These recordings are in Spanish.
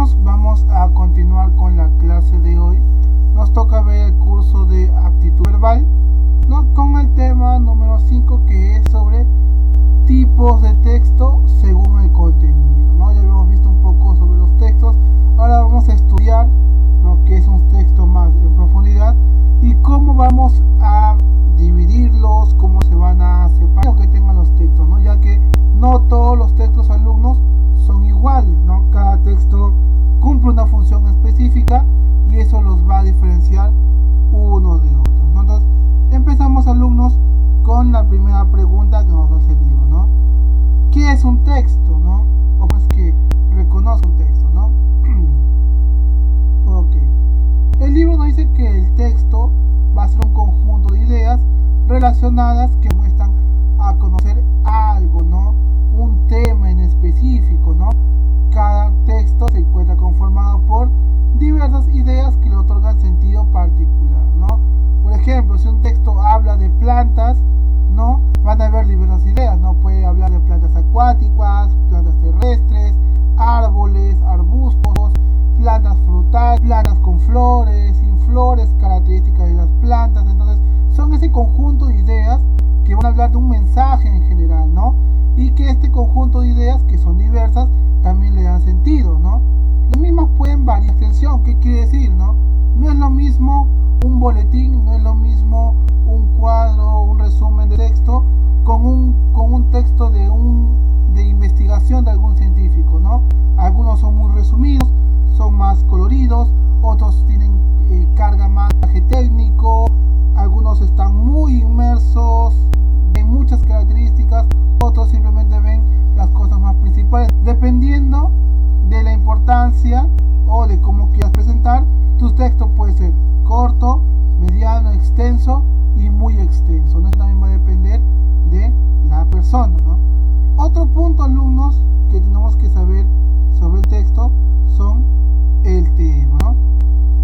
alumnos, vamos a continuar con la clase de hoy. Nos toca ver el curso de aptitud verbal, ¿no? Con el tema número 5, que es sobre tipos de texto según el contenido, ¿no? Ya habíamos visto un poco sobre los textos. Ahora vamos a estudiar, ¿no?, qué es un texto más en profundidad y cómo vamos a dividirlos, cómo se van a separar que tengan los textos, ¿no? Ya que no todos los textos, alumnos, son iguales, ¿no? Cada texto cumple una función específica y eso los va a diferenciar uno de otros, ¿no? Entonces, empezamos, alumnos, con la primera pregunta que nos hace el libro, ¿no? ¿Qué es un texto, no? O pues que reconoce un texto, ¿no? Ok. El libro nos dice que el texto va a ser un conjunto de ideas relacionadas que muestran a conocer algo, ¿no? Un tema en específico, ¿no? Cada texto se encuentra conformado por diversas ideas que le otorgan sentido particular, ¿no? Por ejemplo, si un texto habla de plantas, ¿no?, van a haber diversas ideas, ¿no? Puede hablar de plantas acuáticas, plantas terrestres, árboles, arbustos, plantas frutales, plantas con flores, sin flores, características de las plantas. Entonces, son ese conjunto de ideas que van a hablar de un mensaje en general, ¿no? Y que este conjunto de ideas, que son diversas, también le dan sentido, ¿no? Las mismas pueden variar extensión. ¿Qué quiere decir, no? No es lo mismo un boletín, no es lo mismo un cuadro, un resumen de texto con un texto de investigación de algún científico, ¿no? Algunos son muy resumidos, son más coloridos, otros tienen carga más técnico, algunos están muy inmersos en muchas características, otros simplemente ven las cosas más principales. Dependiendo de la importancia o de cómo quieras presentar, tu texto puede ser corto, mediano, extenso y muy extenso, ¿no? Eso también va a depender de la persona, ¿no? Otro punto, alumnos, que tenemos que saber sobre el texto son el tema, ¿no?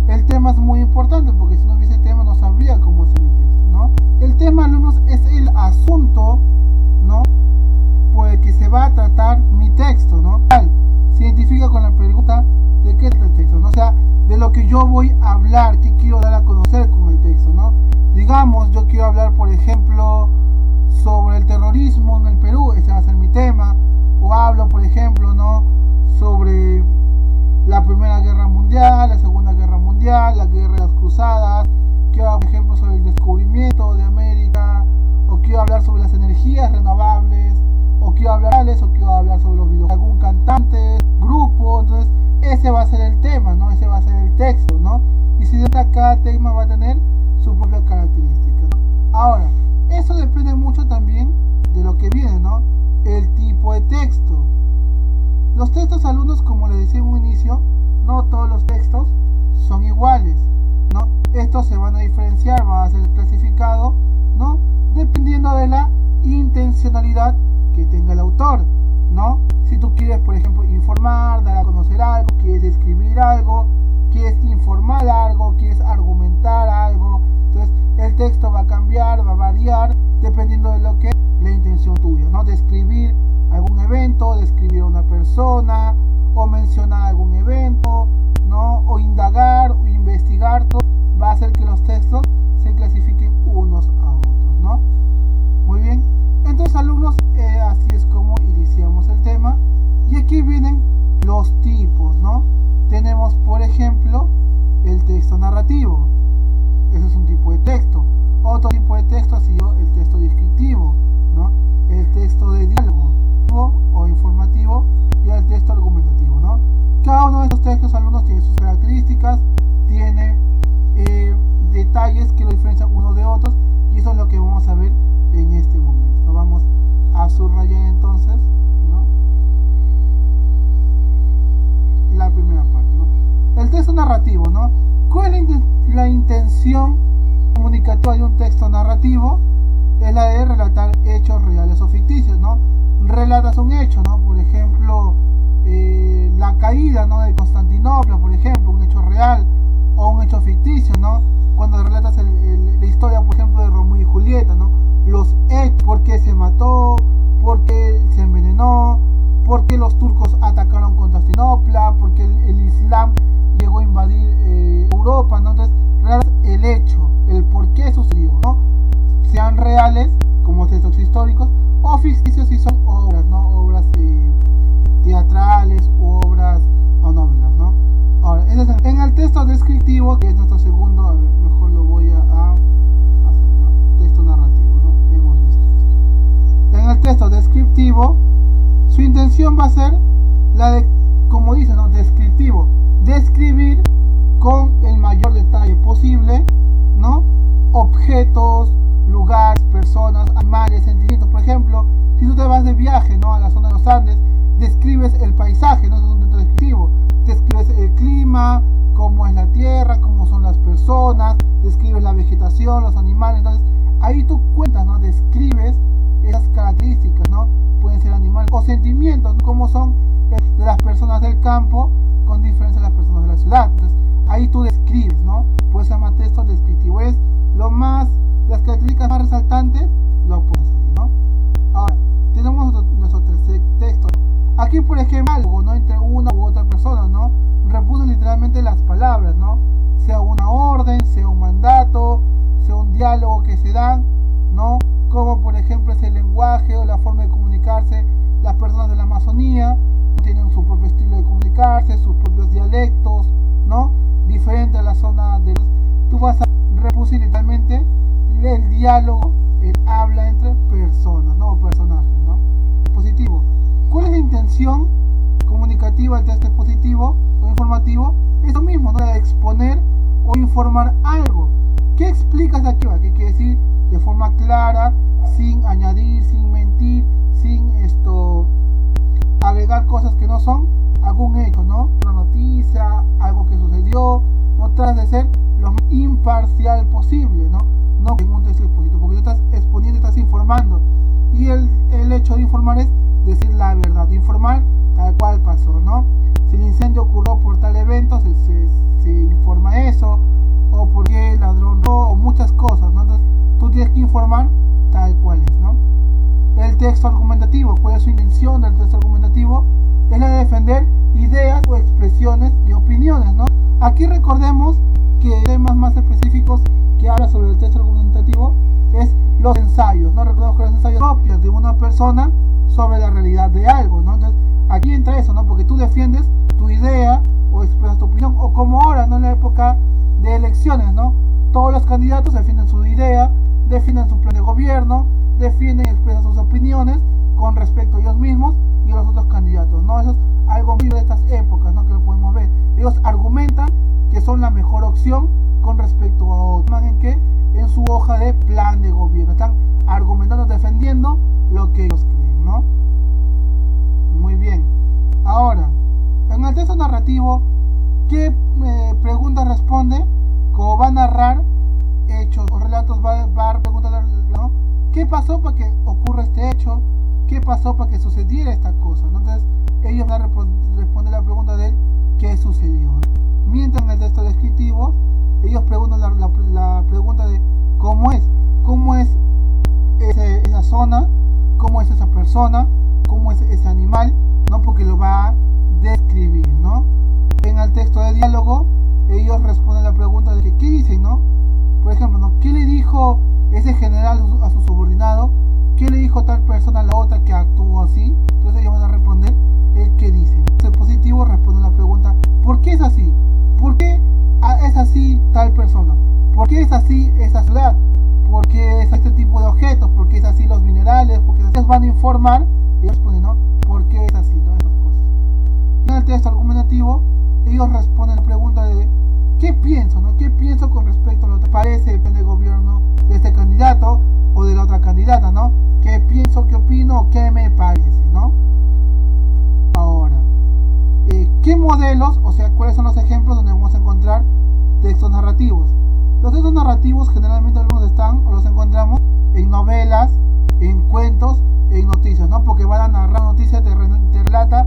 El tema es muy importante porque si no hubiese tema no sabría cómo hacer mi texto, ¿no? El tema, alumnos, es el asunto, ¿no?, por el que se va a tratar mi texto, ¿no? Se identifica con la pregunta de qué es el texto, ¿no? O sea, de lo que yo voy a hablar, qué quiero dar a conocer con el texto, ¿no? Digamos, yo quiero hablar, por ejemplo, sobre el terrorismo en el Perú, ese va a ser mi tema. O hablo, por ejemplo, ¿no?, sobre la Primera Guerra Mundial, la Segunda Guerra Mundial, la Guerra de las Cruzadas. Quiero hablar, por ejemplo, sobre el descubrimiento de América, o quiero hablar sobre las energías renovables, o quiero hablar sobre los videos, algún cantante, grupo. Entonces ese va a ser el tema, ¿no? Ese va a ser el texto, ¿no? Y si cada tema va a tener su propia característica, ¿no? Ahora, eso depende mucho también de lo que viene, ¿no? El tipo de texto. Los textos, alumnos, como les decía en un inicio, no todos los textos son iguales, ¿no? Estos se van a diferenciar, van a ser clasificados, ¿no?, dependiendo de la intencionalidad que tenga el autor, ¿no? Si tú quieres, por ejemplo, informar, dar a conocer algo, quieres escribir algo, quieres informar algo, quieres argumentar algo, entonces el texto va a cambiar, va a variar dependiendo de lo que la intención tuya, ¿no? Describir algún evento, describir a una persona, o mencionar algún evento, ¿no?, o indagar o investigar. Todo va a hacer que los textos se clasifiquen unos a otros, ¿no? Muy bien. Entonces, alumnos, así es como iniciamos el tema. Y aquí vienen los tipos, ¿no? Tenemos, por ejemplo, el texto narrativo. Ese es un tipo de texto. Otro tipo de texto ha sido el texto descriptivo, ¿no? El texto de diálogo o informativo y el texto argumentativo, ¿no? Cada uno de estos textos, alumnos, tiene sus características, tiene detalles que lo diferencian unos de otros, y eso es lo que vamos a ver en este momento. Lo vamos a subrayar entonces, ¿no?, la primera parte, ¿no? El texto narrativo, ¿no? ¿Cuál es la intención comunicativa de un texto narrativo? Es la de relatar hechos reales o ficticios, ¿no? Relatas un hecho, ¿no? Por ejemplo, la caída, ¿no?, de Constantinopla, por ejemplo, un hecho real o un hecho ficticio, ¿no? Cuando relatas la historia, por ejemplo, de Romeo y Julieta, ¿no? Los hechos, por qué se mató, por qué se envenenó, por qué los turcos atacaron Constantinopla, por qué el Islam descriptivo, que es nuestro segundo, a ver, mejor lo voy a hacer, ¿no? Texto narrativo, ¿no? Hemos visto esto. En el texto descriptivo, su intención va a ser la de, como dice, ¿no? Descriptivo, describir con el mayor detalle posible, ¿no? Objetos, lugares, personas, animales, sentimientos. Por ejemplo, si tú te vas de viaje, ¿no? A la zona de los Andes, describes el paisaje, ¿no? Eso es un texto descriptivo. Describes el clima, cómo es la tierra, cómo son las personas, describes la vegetación, los animales. Entonces, ahí tú cuentas, ¿no? Describes esas características, ¿no? Pueden ser animales o sentimientos, ¿no? Cómo son de las personas del campo con diferencia de las personas de la ciudad. Entonces, ahí tú describes, ¿no? Pues se llama texto descriptivo. Es las características más resaltantes, lo pones ahí, ¿no? Ahora, tenemos nuestro tercer texto. Aquí, por ejemplo, algo, ¿no? Entre una u otra persona, ¿no? Repuse literalmente las palabras, ¿no? Sea una orden, sea un mandato, sea un diálogo que se dan, ¿no? Como por ejemplo es el lenguaje o la forma de comunicarse. Las personas de la Amazonía tienen su propio estilo de comunicarse, sus propios dialectos, ¿no? Diferente a la zona de los... Tú vas a reproducir literalmente el diálogo, el habla entre personas, ¿no? O personajes, ¿no? Positivo. ¿Cuál es la intención comunicativa del texto expositivo o informativo? Es lo mismo, ¿no? Exponer o informar algo. ¿Qué explicas aquí? ¿Qué quiere decir? De forma clara, sin añadir, sin mentir, sin agregar cosas que no son algún hecho, ¿no? Una noticia, algo que sucedió, no tratas de ser lo más imparcial posible, ¿no? No en un texto expositivo, porque tú estás exponiendo, estás informando. Y el hecho de informar es decir la verdad, de informar tal cual pasó, ¿no? Si el incendio ocurrió por tal evento, se informa eso, o porque el ladrón robó, o muchas cosas, ¿no? Entonces tú tienes que informar tal cual es, ¿no? El texto argumentativo, ¿cuál es su intención del texto argumentativo? Es la de defender ideas o expresiones y opiniones, ¿no? Aquí recordemos que temas más específicos que habla sobre el texto argumentativo es los ensayos, ¿no? Recordemos que los ensayos propios de una persona sobre la realidad de algo, ¿no? Entonces aquí entra eso, ¿no? Porque tú defiendes tu idea o expresas tu opinión, o como ahora, ¿no? En la época de elecciones, ¿no? Todos los candidatos defienden su idea, defienden su plan de gobierno, defienden y expresan sus opiniones con respecto a ellos mismos y a los otros candidatos, ¿no? Eso es algo muy de estas épocas, ¿no? Que lo podemos ver. Ellos argumentan que son la mejor opción con respecto a otros. ¿En qué? En su hoja de plan de gobierno. Están argumentando, defendiendo lo que ellos creen, ¿no? Muy bien. Ahora, en el texto narrativo, ¿qué pregunta responde? Como va a narrar hechos o relatos, va a preguntar, ¿no? ¿Qué pasó para que ocurra este hecho? ¿Qué pasó para que sucediera esta cosa? ¿No? Entonces, ellos van a responder la pregunta de ¿qué sucedió? Mientras en el texto descriptivo, ellos preguntan la pregunta de ¿cómo es esa zona? ¿Cómo es esa persona? ¿Cómo es ese animal? ¿No? Porque lo va a describir, ¿no? En el texto de diálogo, ellos responden la pregunta de ¿qué dicen, no? Por ejemplo, ¿no? ¿Qué le dijo ese general a su subordinado? ¿Qué le dijo tal persona a la otra que actuó así? Entonces ellos van a responder el qué dicen. El positivo responde la pregunta ¿por qué es así? ¿Por qué es así tal persona? ¿Por qué es así esa ciudad? ¿Por qué es este tipo de objetos? ¿Por qué es así los minerales? Porque ellos van a informar y responden, ¿no? ¿Por qué es así? ¿No? Esas cosas. En el texto argumentativo, ellos responden la pregunta de ¿qué pienso? ¿No? ¿Qué pienso con respecto a lo que parece depende del gobierno de este candidato o de la otra candidata, ¿no? ¿Qué pienso, qué opino, qué me parece, ¿no? Ahora, ¿qué modelos, o sea, cuáles son los ejemplos donde vamos a encontrar textos narrativos? Los textos narrativos generalmente algunos están o los encontramos en novelas, en cuentos, en noticias, ¿no? Porque van a narrar noticias, te relata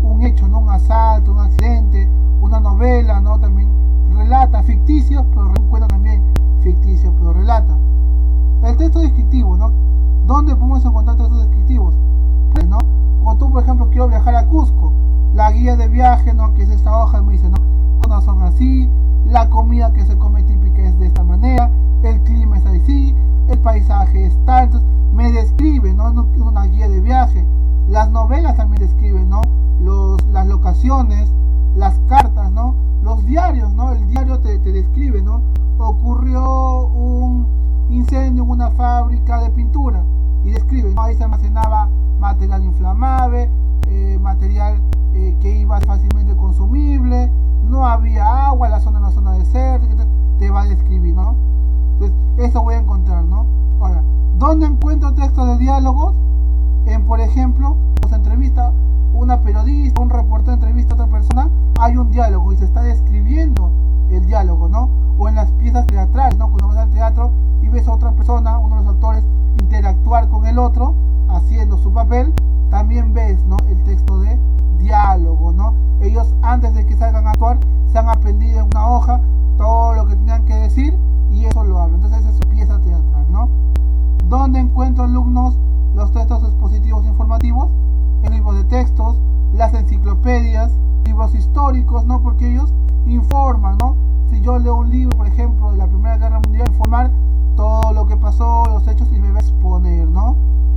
un hecho, ¿no? Un asalto, un accidente, una novela, ¿no? También relata ficticios, pero un cuento también ficticio, pero relata. El texto descriptivo, ¿no? ¿Dónde podemos encontrar textos descriptivos? Pues, ¿no? Como tú, por ejemplo, quiero viajar a Cusco, la guía de viaje, ¿no? Que es esta hoja, me dice, ¿no? No son así, la comida que se come típica es de esta manera, el clima es así, el paisaje es tal, entonces me describe, ¿no? Una guía de viaje. Las novelas también describen, ¿no? Las locaciones, las cartas, ¿no? Los diarios, ¿no? El diario te describe, ¿no? Ocurrió un incendio en una fábrica de pintura y describe, ¿no? Ahí se almacenaba material inflamable, material que iba fácilmente consumible, no había agua, la zona era una zona desértica, te va a describir, ¿no? Entonces, eso voy a encontrar, ¿no? Ahora, ¿dónde encuentro textos de diálogos? En, por ejemplo, se entrevista una periodista, un reportero entrevista a otra persona, hay un diálogo y se está describiendo el diálogo, ¿no? O en las piezas teatrales, ¿no? Cuando vas al teatro y ves a otra persona, uno de los actores, interactuar con el otro, haciendo su papel, también ves, ¿no? El texto de diálogo, ¿no? Ellos, antes de que salgan a actuar, se han aprendido en una hoja todo lo que tenían que decir y eso lo hablan. Entonces, esa es su pieza teatral, ¿no? ¿Dónde encuentro, alumnos, los textos expositivos informativos? En libros de textos, las enciclopedias, libros históricos, ¿no? Porque ellos informan, ¿no? Si yo leo un libro, por ejemplo, de la Primera Guerra Mundial, informar todo lo que pasó, los hechos, y me va a exponer, ¿no?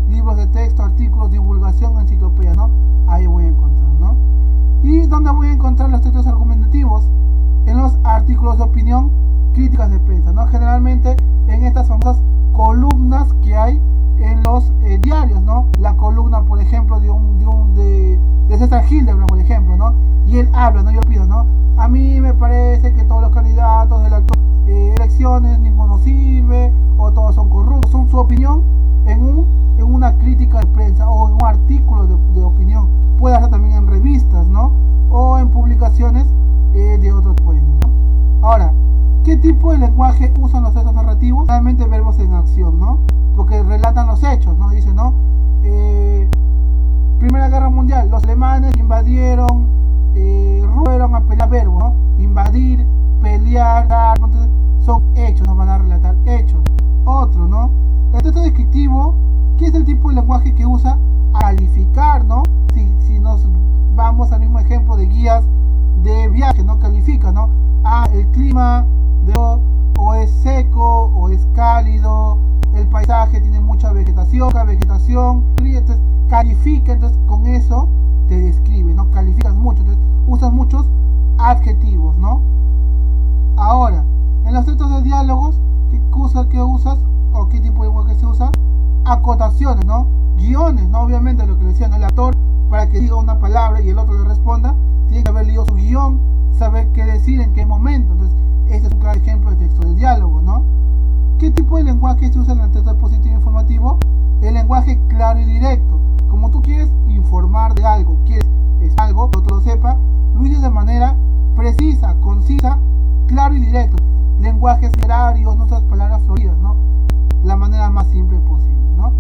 Libros de texto, artículos, divulgación, enciclopedia, ¿no? Ahí voy a encontrar, ¿no? ¿Y dónde voy a encontrar los textos argumentativos? En los artículos de opinión, críticas de prensa, ¿no? Generalmente en estas famosas columnas que hay en los diarios, ¿no? La columna, por ejemplo, de César Hildebrand, por ejemplo, ¿no? Y él habla, ¿no? Yo pido, ¿no? A mí me parece que todos los candidatos de las elecciones, ninguno sirve, o todos son corruptos. Son su opinión en una crítica de prensa o en un artículo de opinión. Puede hacer también en revistas, ¿no? O en publicaciones de otro tipo, ¿no? Ahora, ¿qué tipo de lenguaje usan los textos narrativos? Realmente verbos en acción, ¿no? Porque relatan los hechos, ¿no? Dice, ¿no? Primera Guerra Mundial, los alemanes invadieron, fueron a pelear, verbos, ¿no? Invadir, pelear, entonces son hechos, nos van a relatar hechos. Otro, ¿no? El texto descriptivo, ¿qué es el tipo de lenguaje que usa? A calificar, ¿no? Si nos vamos al mismo ejemplo de guías de viaje, ¿no? Califica, ¿no? El clima o es seco o es cálido, el paisaje tiene mucha vegetación, entonces califica, entonces con eso te describe, ¿no? Calificas mucho, entonces usas muchos adjetivos, ¿no? Ahora, en los textos de diálogos, ¿qué usas o qué tipo de lenguaje se usa? Acotaciones, ¿no? Guiones, ¿no? Obviamente lo que le decían el actor, para que diga una palabra y el otro le responda, tiene que haber leído su guión, saber qué decir, en qué momento. Entonces, este es un claro ejemplo de texto de diálogo, ¿no? ¿Qué tipo de lenguaje se usa en el texto expositivo informativo? El lenguaje claro y directo. Como tú quieres informar de algo, quieres algo, que otro lo sepa, lo dices de manera precisa, concisa, claro y directo. Lenguajes literarios, no usas palabras floridas, ¿no? La manera más simple posible, ¿no?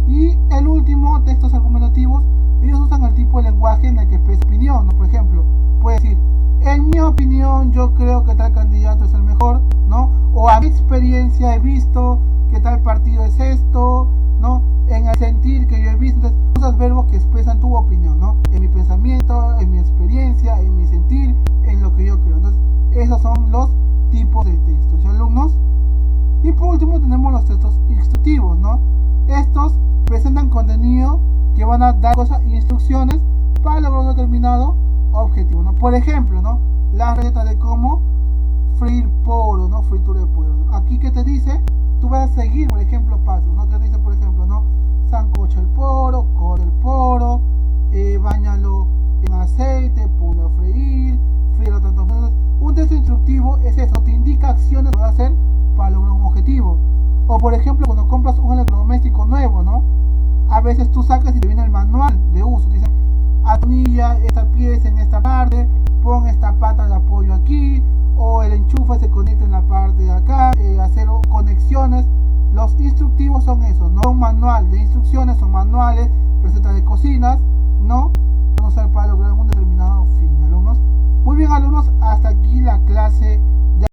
Y el último, textos argumentativos, ellos usan el tipo de lenguaje en el que expresa opinión, ¿no? Por ejemplo, puede decir, en mi opinión yo creo que tal candidato es el mejor, ¿no? O a mi experiencia he visto que tal partido es esto, ¿no? En el sentir que yo he visto, entonces usas verbos que expresan tu opinión, ¿no? En mi pensamiento, en mi experiencia, en mi sentir, en lo que yo creo. Entonces, esos son los tipos de textos, ¿sí, alumnos? Y por último tenemos los textos instructivos, ¿no? Estos presentan contenido que van a dar cosas e instrucciones para lograr un determinado objetivo, ¿no? Por ejemplo, ¿no? La receta de cómo freír poro, ¿no? Fritura de pollo. Aquí que te dice, tú vas a seguir, por ejemplo, pasos, ¿no? Que te dice, por ejemplo, ¿no? Sancocha el poro, corre el poro, báñalo en aceite, ponlo a freír, fríelo tantos minutos. Un texto instructivo es eso, te indica acciones que vas a hacer para lograr un objetivo. O por ejemplo, cuando compras un electrodoméstico nuevo, ¿no? A veces tú sacas y te viene el manual de uso. Te dicen, atornilla esta pieza en esta parte, pon esta pata de apoyo aquí, o el enchufe se conecta en la parte de acá, hacer conexiones. Los instructivos son esos, no son manual de instrucciones, son manuales, recetas de cocinas, ¿no? Vamos a usar para lograr un determinado fin, alumnos. Muy bien, alumnos, hasta aquí la clase